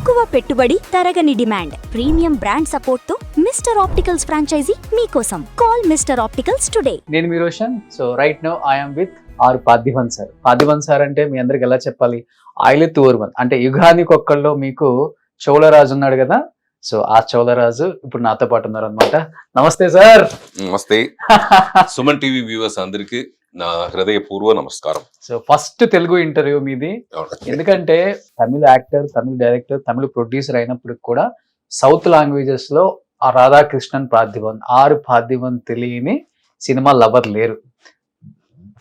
తక్కువ పెట్టుబడి తరగని డిమాండ్ ప్రీమియం బ్రాండ్ సపోర్ట్ తో మిస్టర్ ఆప్టికల్స్ ఫ్రాంచైజీ మీకోసం కాల్ మిస్టర్ ఆప్టికల్స్ టుడే. నేను మీ Roshan. So right now I'm with Parthivan sir. Parthivan sir అంటే మీ అందరికి ఎలా చెప్పాలి, ఆయిలెత్తు ఓర్వన్ అంటే యుగానికి ఒక్కళ్ళు మీకు చోళరాజు ఉన్నాడు కదా, సో ఆ చోళరాజు ఇప్పుడు నాతో పాటు ఉన్నారు అనమాట. నమస్తే సార్. నమస్తే సుమన్ టీవీ వ్యూవర్స్ అందరికి నా హృదయపూర్వ నమస్కారం. సో ఫస్ట్ తెలుగు ఇంటర్వ్యూ మీది, ఎందుకంటే తమిళ యాక్టర్, తమిళ డైరెక్టర్, తమిళ ప్రొడ్యూసర్ అయినప్పటికి కూడా సౌత్ లాంగ్వేజెస్ లో ఆ రాధాకృష్ణన్ పార్థివన్, పార్థివన్ తెలియని సినిమా లవర్ లేరు.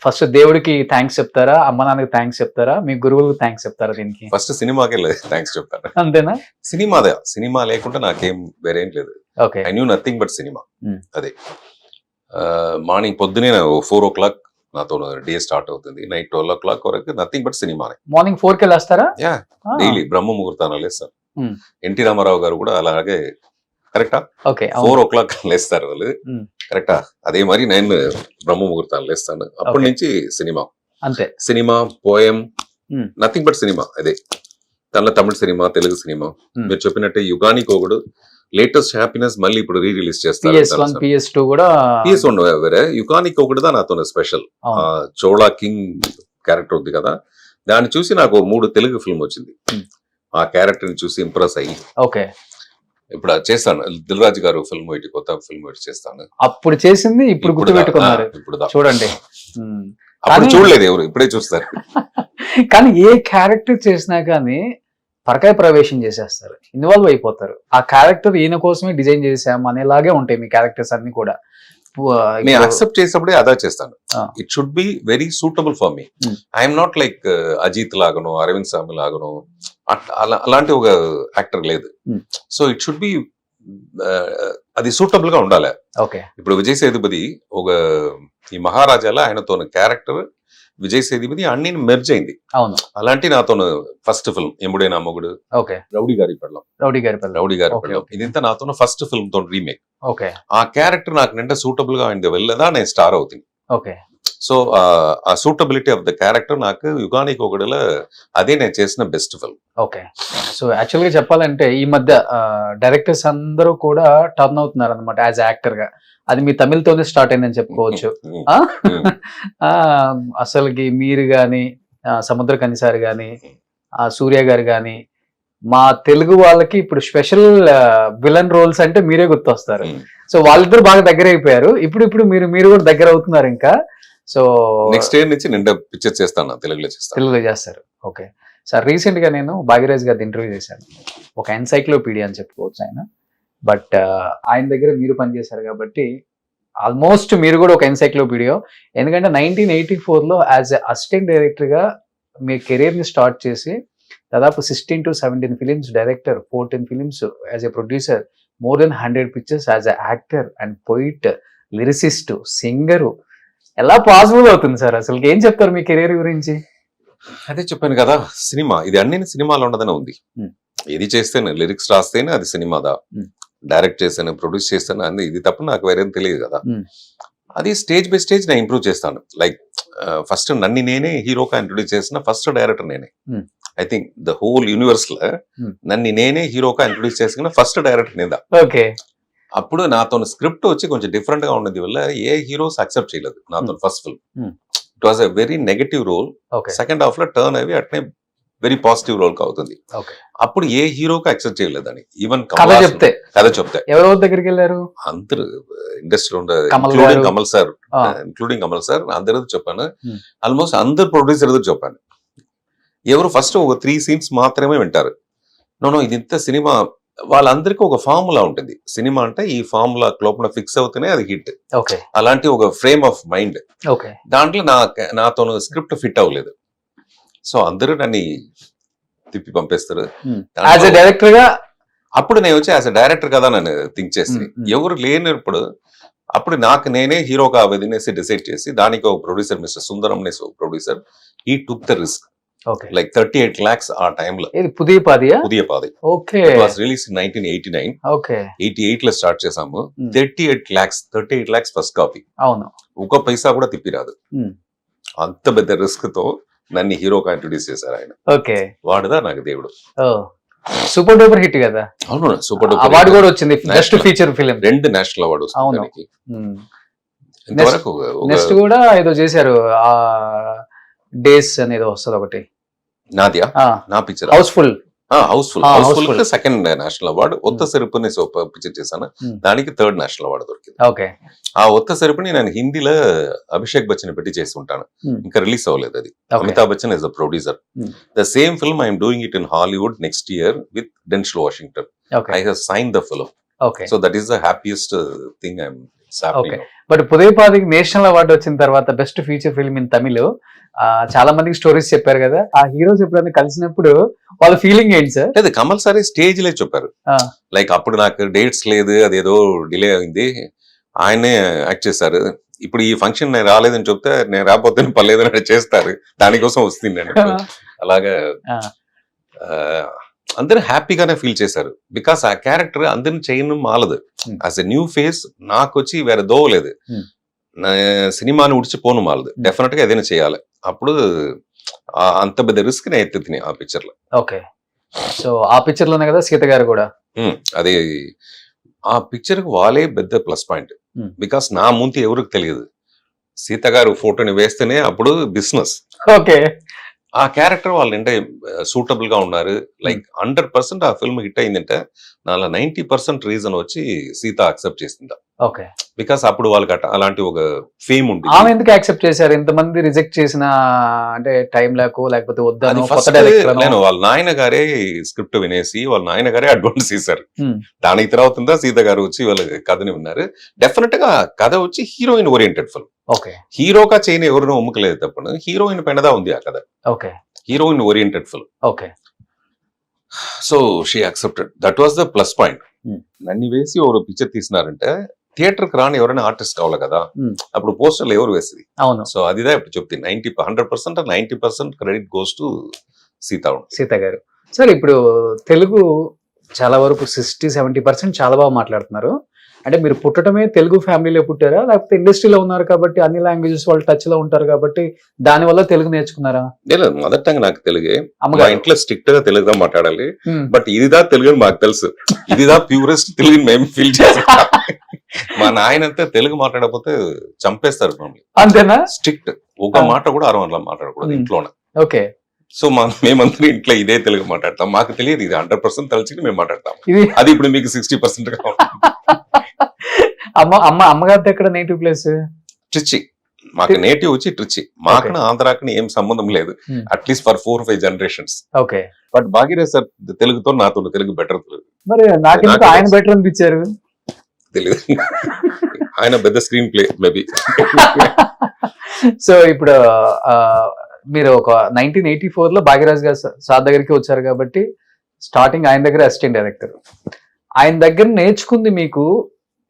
ఫస్ట్ దేవుడికి థ్యాంక్స్ చెప్తారా, అమ్మ నాన్నకి థ్యాంక్స్ చెప్తారా, మీ గురువులకు థ్యాంక్స్ చెప్తారా? దీనికి ఫస్ట్ సినిమాకే థ్యాంక్స్ చెప్తాను. అంతేనా? సినిమా లేకుండా నాకేం వేరేం లేదు. Okay, I knew nothing but cinema. అదే మార్నింగ్ పొద్దునే 4 o'clock నాతో డే స్టార్ట్ అవుతుంది, నైట్ 12 o'clock వరకు నథింగ్ బట్ సినిమానే. మార్నింగ్ 4 కి వెళ్ళేస్తారా? యా, డైలీ బ్రహ్మ ముహూర్తాన లేస్తారు. ఎన్టీ రామారావు గారు కూడా అలాగే కరెక్టా 4 o'clock లేస్తారు వాళ్ళు, కరెక్టా? అదే మరి నేను బ్రహ్మ ముహూర్తాలు లేస్తాను. అప్పటి నుంచి సినిమా, అంతే. Cinema, poem, nothing but cinema. అదే తమిళ సినిమా, తెలుగు సినిమా. మీరు చెప్పినట్టే యుగానికి ఒకడు, లేటెస్ట్ హ్యాపీనెస్ మళ్ళీ ఇప్పుడు రీ రిలీజ్ చేస్తారు. PS1 కూడా, PS1 వేరే, యుగానికి ఒకటి దా నాతో స్పెషల్. చోళా కింగ్ క్యారెక్టర్ ఉంది కదా, దాన్ని చూసి నాకు 3 తెలుగు ఫిల్మ్ వచ్చింది. ఆ క్యారెక్టర్ ని చూసి ఇంప్రెస్ అయ్యి ఓకే ఇప్పుడు చేస్తాను. దిల్ రాజు గారు ఫిల్మ్ ఒకటి, కొత్త ఫిల్మ్ ఒకటి చేస్తాను. అప్పుడు చేసింది ఇప్పుడు గుర్తు పెట్టుకున్నారు. ఇప్పుడు చూడండి, అప్పుడు చూడలేదు ఎవరు, ఇప్పుడే చూస్తారు. కానీ ఏ క్యారెక్టర్ చేసినా కానీ పరకాయ ప్రవేశం చేసేస్తారు, ఇన్వాల్వ్ అయిపోతారు. ఆ క్యారెక్టర్ ఈయన కోసమే డిజైన్ చేసాం అనేలాగే ఉంటాయి మీ క్యారెక్టర్స్ అన్ని కూడా. నేను అక్సెప్ట్ చేసినప్పుడే అదా చేస్తాను. It should be very suitable for me. I'm not like Ajith లాగను, అరవింద్ స్వామి లాగను, అలాంటి ఒక యాక్టర్ లేదు. సో ఇట్ షుడ్ బి అది సూటబుల్ గా ఉండాలి. ఓకే, ఇప్పుడు విజయ్ సేతుపతి ఒక ఈ మహారాజాలో ఆయనతో క్యారెక్టర్, విజయ్ సేతుపతి అన్ని మెర్జ్ అయింది. అవును, అలాంటి నాతో ఫస్ట్ ఫిల్మ్ ఎముడే నా మొగుడు, ఓకే, రౌడీ గారి పెళ్ళం, ఇదంతా నాతో ఫస్ట్ ఫిల్మ్ తో రీమేక్. ఓకే, ఆ క్యారెక్టర్ నాకు నిండా సూటబుల్ గా అయింది, వెళ్ళదా నేను స్టార్ అవుతుంది. ఓకే, సో ఆ సూటబిలిటీ ఆఫ్ ద క్యారెక్టర్ నాకు యుగానికి ఒకటిలో అదే నేను చేసిన best film. Okay. So actual గా చెప్పాలంటే ఈ మధ్య డైరెక్టర్స్ అందరూ కూడా టర్న్ అవుతున్నారు అనమాట యాజ్ యాక్టర్ గా. అది మీ తమిళతోనే స్టార్ట్ అయిందని చెప్పుకోవచ్చు. అసలుకి మీరు గాని, సముద్ర కనిసారి గాని, సూర్య గారు గాని, మా తెలుగు వాళ్ళకి ఇప్పుడు స్పెషల్ విలన్ రోల్స్ అంటే మీరే గుర్తొస్తారు. సో వాళ్ళిద్దరు బాగా దగ్గర అయిపోయారు. ఇప్పుడు మీరు కూడా దగ్గర అవుతున్నారు ఇంకా. సో నెక్స్ట్ ఇయర్ నుంచి నిండా పిక్చర్ చేస్తాను, తెలుగులో చేస్తారు. ఓకే సార్, రీసెంట్ గా నేను భాగ్యరాజ్ గారి ఇంటర్వ్యూ చేశాను. ఒక ఎన్సైక్లోపీడియా అని చెప్పుకోవచ్చు ఆయన. బట్ ఆయన దగ్గర మీరు పనిచేశారు కాబట్టి ఆల్మోస్ట్ మీరు కూడా ఒక ఎన్సైక్లోపీడియా. ఎందుకంటే 1984లో యాజ్ ఎ అసిస్టెంట్ డైరెక్టర్ గా మీ కెరీర్ ని స్టార్ట్ చేసి దాదాపు 16 to 17 films director, 14 films as a producer, more than 100 pictures as a actor and poet, lyricist, singer. ఎలా పాసిబుల్ అవుతుంది సార్? అసలు ఏం చెప్తారు మీ కెరీర్ గురించి? అదే చెప్పాను కదా, సినిమా ఇది అన్ని సినిమాలో ఉండదనే ఉంది. ఏది చేస్తేనే, లిరిక్స్ రాస్తేనే అది సినిమాదా, డైరెక్ట్ చేస్తాను, ప్రొడ్యూస్ చేస్తాను, అది ఇది తప్ప నాకు వేరేం తెలియదు కదా. అది స్టేజ్ బై స్టేజ్ నేను ఇంప్రూవ్ చేస్తాను. లైక్ ఫస్ట్ నన్ను నేనే హీరోగా ఇంట్రొడ్యూస్ చేసిన ఫస్ట్ డైరెక్టర్ నేనే. I think the whole universe లో నన్ను నేనే హీరోగా ఇంట్రొడ్యూస్ చేసుకున్న ఫస్ట్ డైరెక్టర్ నేదా. ఓకే, అప్పుడు నాతో స్క్రిప్ట్ వచ్చి కొంచెం డిఫరెంట్ గా ఉన్నది వల్ల ఏ హీరోస్ అక్సెప్ట్ చేయలేదు నాతో first film. It was a very negative role. Second half లో టర్న్ అవి అట్నే వెరీ పాజిటివ్ రోల్ అవుతుంది. అప్పుడు ఏ హీరోకి అక్సెప్ట్ చేయలేదని. ఈవెన్ కథ చెప్తే ఎవరి దగ్గరికి వెళ్ళారు? అందరు ఇండస్ట్రీలో ఉండే ఇంక్లూడింగ్ కమల్ సార్ అందరితో చెప్పాను. ఆల్మోస్ట్ అందరు ప్రొడ్యూసర్ చెప్పాను. ఎవరు ఫస్ట్ ఒక 3 scenes మాత్రమే వింటారు. నో ఇది ఇంత సినిమా, వాళ్ళందరికీ ఒక ఫార్ములా ఉంటుంది. సినిమా అంటే ఈ ఫార్ములా లోపల ఫిక్స్ అవుతూనే అది హిట్. అలాంటి ఒక ఫ్రేమ్ ఆఫ్ మైండ్. దాంట్లో నాతో స్క్రిప్ట్ ఫిట్ అవ్వలేదు. సో అందరూ నన్ను తిప్పి పంపిస్తారు. అప్పుడు నేను వచ్చి యాజ్ ఎ డైరెక్టర్ కదా నన్ను థింక్ చేసి, ఎవరు లేనప్పుడు అప్పుడు నాకు నేనే హీరో కావదనేసి డిసైడ్ చేసి, దానికి ఒక ప్రొడ్యూసర్ మిస్టర్ సుందరం అనేసి ఒక producer, he took the risk. Like 38 lakhs ఆ టైంలో. పుదియ పాది. Okay, it was release in 1989. Okay, 88 లో స్టార్ట్ చేసాము. 38 lakhs ఫస్ట్ కాపీ. అవును, ఒక పైసా కూడా తిప్పిరాదు. అంత పెద్ద రిస్క్ తో నన్ను హీరోగా ఇంట్రొడ్యూస్ చేశారు ఆయన. ఓకే, వాడుదా నాకు దేవుడు. సూపర్ డూపర్ హిట్ కదా, అవును సూపర్ డూపర్ అవార్డు కూడా వచ్చింది best National. Feature film. 2 national award వస్తుంది అవును. దానికి. ఇంతవరకు నెక్స్ట్ కూడా ఏదో చేశారు, ఆ డేస్ అనేది వస్తుంది ఒకటి, నాదియా నా పిక్చర్ హౌస్ఫుల్. హౌస్ఫుల్ ఆ, houseful Houseful. Second national award. ఒత్త సెరుపుని పిక్చర్ చేశాను, దానికి 3rd నేషనల్ అవార్డు దొరికింది. ఓకే. ఆ ఒత్త సెరుపుని నేను హిందీలో అభిషేక్ బచ్చన్ పెట్టి చేసి ఉంటాను, ఇంకా రిలీజ్ అవ్వలేదు అది. Amitabh Bachchan is the producer. The same film I'm doing it in Hollywood next year with Denzel Washington. I have sign the film. Okay. So that is the happiest thing I'm okay. But పుదయపాదికి national award వచ్చిన తర్వాత best feature film in Tamil, చాలా మందికి stories చెప్పారు కదా, ఆ heroes ఎప్పుడైనా కలిసినప్పుడు వాళ్ళ ఫీలింగ్ ఏంటి సార్? లేదు, కమల్ సార్ స్టేజ్ లే చెప్పారు. ఆ. లైక్ అప్పుడు నాకు డేట్స్ లేదు, అదేదో డిలే అయింది, ఆయనే యాక్ట్ చేశారు. ఇప్పుడు ఈ ఫంక్షన్ నేను రాలేదని చెప్తే నేను రాకపోతే పర్లేదని చేస్తారు, దానికోసం వస్తుంది నేను. అలాగా అందరూ హ్యాపీగానే ఫీల్ చేశారు. బికాస్ ఆ క్యారెక్టర్ అందరిని చేయడం మాలదు. యాజ్ ఎ న్యూ ఫేస్ నాకు వచ్చి వేరే దోవలేదు, నా సినిమాని ఉడిచిపోను మాలదు. డెఫినెట్ గా ఏదైనా చేయాలి. అప్పుడు అంత పెద్ద రిస్క్ నేను ఎత్తుతున్నాయి ఆ పిక్చర్ లో. ఓకే. సో ఆ పిక్చర్ లోనే కదా సీత గారు కూడా. అది ఆ పిక్చర్ కు వాళ్ళే పెద్ద ప్లస్ పాయింట్. బికాస్ నా ముందు ఎవరికి తెలియదు, సీత గారు ఫోటోని వేస్తేనే అప్పుడు బిజినెస్. ఓకే. ఆ క్యారెక్టర్ వాళ్ళు అంటే సూటబుల్ గా ఉన్నారు. లైక్ 100% ఆ ఫిల్మ్ హిట్ అయిందంటే నాలో 90% రీజన్ వచ్చి సీత అక్సెప్ట్ చేసిందా. ఓకే. బికాస్ అప్పుడు వాళ్ళకి అలాంటి ఒక ఫేమ్ ఉంది. ఆమె ఎందుకు యాక్సెప్ట్ చేశారు? ఇంతమంది రిజెక్ట్ చేసిన, అంటే టైం లేకో లేకపోతే వద్దాను, నేను వాళ్ళ నాయన గారే స్క్రిప్ట్ వినేసి వాళ్ళ నాయన గారే అడ్వాన్స్ చేశారు. దానికి తర్వాత సీత గారు వచ్చి వాళ్ళ కథని విన్నారు. డెఫినెట్ గా కథ వచ్చి హీరోయిన్ ఓరియంటెడ్ ఫిల్మ్. ఓకే. హీరోగా చేయని ఎవరినో ఉమ్మకలేదు తప్పను, హీరోయిన్ పెనదా ఉంది ఆ కథ. Okay. Heroine oriented film. Okay. So she accepted. That was the plus point. నన్ను వేసి ఎవరు పిక్చర్ తీసినారంటే థియేటర్ కి రాని ఎవరైనా ఆర్టిస్ట్ కావాలి కదా, అప్పుడు పోస్టర్లు ఎవరు వేసేది. అవును. సో అదిదా ఇప్పుడు చెప్తే 100% 90% క్రెడిట్ గోస్ టు సీత గారు. సార్ ఇప్పుడు తెలుగు చాలా వరకు 60-70% చాలా బాగా మాట్లాడుతున్నారు. అంటే మీరు పుట్టడమే తెలుగు ఫ్యామిలీలో పుట్టారా, లేకపోతే ఇండస్ట్రీలో ఉన్నారు కాబట్టి అన్ని లాంగ్వేజెస్ వాళ్ళు టచ్ లో ఉంటారు కాబట్టి దాని వల్ల తెలుగు నేర్చుకున్నారా? లేదు, మదర్ టంగ్ నాకు తెలుగే. మా ఇంట్లో స్ట్రిక్ట్ గా తెలుగుగా మాట్లాడాలి. బట్ ఇదిదా తెలుగు అని మాకు తెలుసు, ఇదిదా ప్యూరెస్ట్ తెలుగు మేము ఫీల్ చేస్తాం. మా నాయనంతా తెలుగు మాట్లాడకపోతే చంపేస్తారు మమ్మల్ని. అంతేనా? స్ట్రిక్ట్. ఒక మాట కూడా అరవలా మాట్లాడకూడదు ఇంట్లోనే. ఓకే. సో మేమందరూ ఇంట్లో ఇదే తెలుగు మాట్లాడతాం. మాకు తెలియదు ఇది 100% తెలిసి మేము మాట్లాడతాం. అది ఇప్పుడు మీకు 60% గా అమ్మగారి ఎక్కడ నేటివ్ ప్లేస్? ట్రిచి. మాకు నేటివ్ వచ్చి ట్రిచి. మాకు ఆంధ్రాకి ఏం సంబంధం లేదు, at least for 4-5 generations. Okay. But Bhagirath sir తెలుగుతో నాతో తెలుగు బెటర్. తెలుగు మరి నాకు ఆయన బెటర్ అనిపించారు. తెలియదు, ఆయన పెద్ద స్క్రీన్ ప్లే మేబీ. సో ఇప్పుడు మీరు ఒక 1984 లో భాగ్యరాజ్ గారు సార్ దగ్గరికి వచ్చారు కాబట్టి స్టార్టింగ్ ఆయన దగ్గర అసిస్టెంట్ డైరెక్టర్. ఆయన దగ్గర నేర్చుకుంది మీకు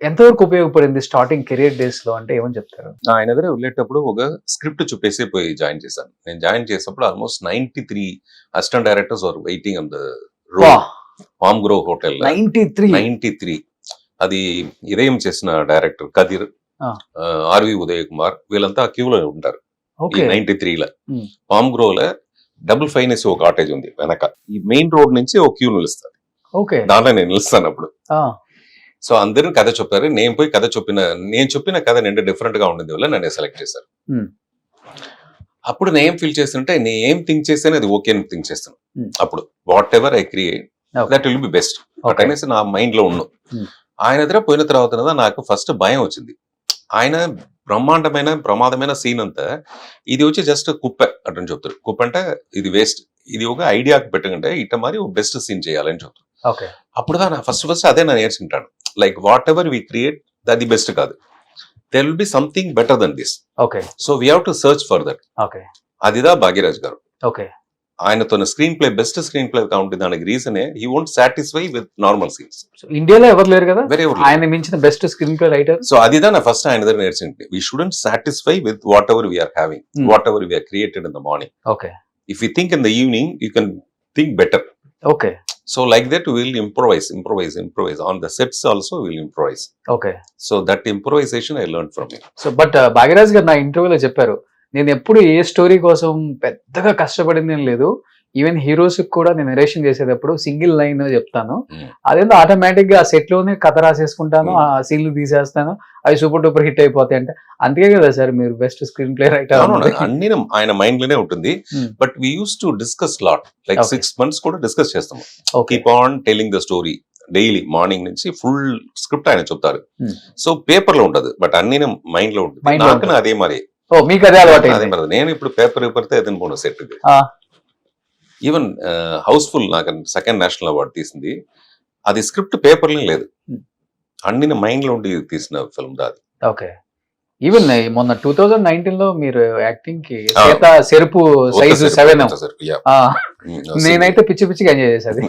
ఎంతవరకు ఉపయోగపడింది స్టార్టింగ్ కెరీర్ డేస్ లో, అంటే ఏమని చెప్తారు? ఆయన దగ్గర వెళ్ళేటప్పుడు ఒక స్క్రిప్ట్ చూపేసి పోయి జాయిన్ చేశాను. నేను జాయిన్ చేసినప్పుడు almost 93 assistant directors are waiting on the road. Palm grove hotel 93. అది ఇదేం చేసిన డైరెక్టర్ కదిర్, ఆర్వి ఉదయ్ కుమార్, వీళ్ళంతా క్యూలో ఉంటారు. 93 లో పామ్ గ్రోవ్ లో డబుల్ ఫైనస్ ఒక కాటేజ్ ఉంది వెనక. ఈ మెయిన్ రోడ్ నుంచి ఒక క్యూ నిలుస్తుంది. దాంట్లో నేను నిలుస్తాను అప్పుడు. సో అందరూ కథ చెప్పారు. నేను పోయి కథ నేను చెప్పిన కథ నిండా డిఫరెంట్ గా ఉండేది వల్ల నన్ను సెలెక్ట్ చేశారు. అప్పుడు నేను ఏం ఫీల్ చేస్తుంటే నేను ఏం థింక్ చేస్తాను అది ఓకే అని థింక్ చేస్తాను. అప్పుడు what ever I create that will be best అనేసి నా మైండ్ లో ఉన్నాను. ఆయన దగ్గర పోయిన తర్వాత నాకు ఫస్ట్ భయం వచ్చింది. ఆయన బ్రహ్మాండమైన ప్రమాదమైన సీన్ అంతా ఇది వచ్చి జస్ట్ కుప్ప అటని చెప్తారు. కుప్ప అంటే ఇది వేస్ట్, ఇది ఒక ఐడియాకి పెట్టకంటే ఇట్ట మరి బెస్ట్ సీన్ చేయాలని చెప్తారు. అప్పుడు ఫస్ట్ అదే నేను నేర్చుకుంటాను. Like whatever we create అది బెస్ట్ కాదు, there will be something better than this. So we have to search for that. అదిదా భాగ్యరాజ్ గారు. ఆయనతో screenplay best screenplay గా ఉంటుంది. దానికి reason he won't satisfy with normal scenes. ఇండియాలో ఎవరు లేరు కదా ఆయన మించిన best screenplay writer. So అదిదా నా ఫస్ట్ ఆయన దగ్గర నేర్చుకుంటే we shouldn't satisfy with whatever we're having, what ever we are created in the morning. If you think in the evening you can think better. So like that we'll improvise on the sets also we'll improvise. So that improvisation I learned from him. So but Bhagyaraj గారు నా ఇంటర్వ్యూలో చెప్పారు, నేను ఎప్పుడు ఏ story కోసం పెద్దగా కష్టపడింది ఏం లేదు, ఈవెన్ హీరోస్ కూడా నేను నరేషన్ చేసేటప్పుడు సింగిల్ లైన్ చెప్తాను, Hmm. అదేందో ఆటోమేటిక్ గా ఆ సెట్ లోనే కథ రాసేసుకుంటాను, ఆ సీన్లు తీసేస్తాను, అవి సూపర్ డూపర్ హిట్ అయిపోతాయి. అంటే అందుకే కదా సార్ మీరు బెస్ట్ స్క్రీన్ ప్లే రైటర్. అన్ని ఆయన మైండ్ లోనే ఉంటుంది. Hmm. But we use to discuss lot, like Okay. 6 months కూడా డిస్కస్ చేస్తాము. Okay. Keep on telling the story daily, morning నుంచి ఫుల్ స్క్రిప్ట్ ఆయన చెప్తారు. Hmm. సో పేపర్ లో ఉంటది, బట్ అన్ని మైండ్ లో ఉంటుంది. Mind లో నాకు ఉంటుంది. అదే మరి ఓ మీకు అదే అలవాటు అదే మరి నేను ఇప్పుడు పేపర్ అతను పోను సెట్. ఆ. ఈవెన్ హౌస్ఫుల్ నాకు సెకండ్ నేషనల్ అవార్డు తీసింది, అది స్క్రిప్ట్ పేపర్లో లేదు, Hmm. అన్ని మైండ్ లో ఉండి తీసిన ఫిల్మ్ దాది. ఓకే. ఈవెన్ మొన్న 2019 లో మీరు యాక్టింగ్ కి ఆ. సెరుపు సైజు 7. Yeah. నేనైతే పిచ్చి పిచ్చిగా ఎంజాయ్ చేసేది.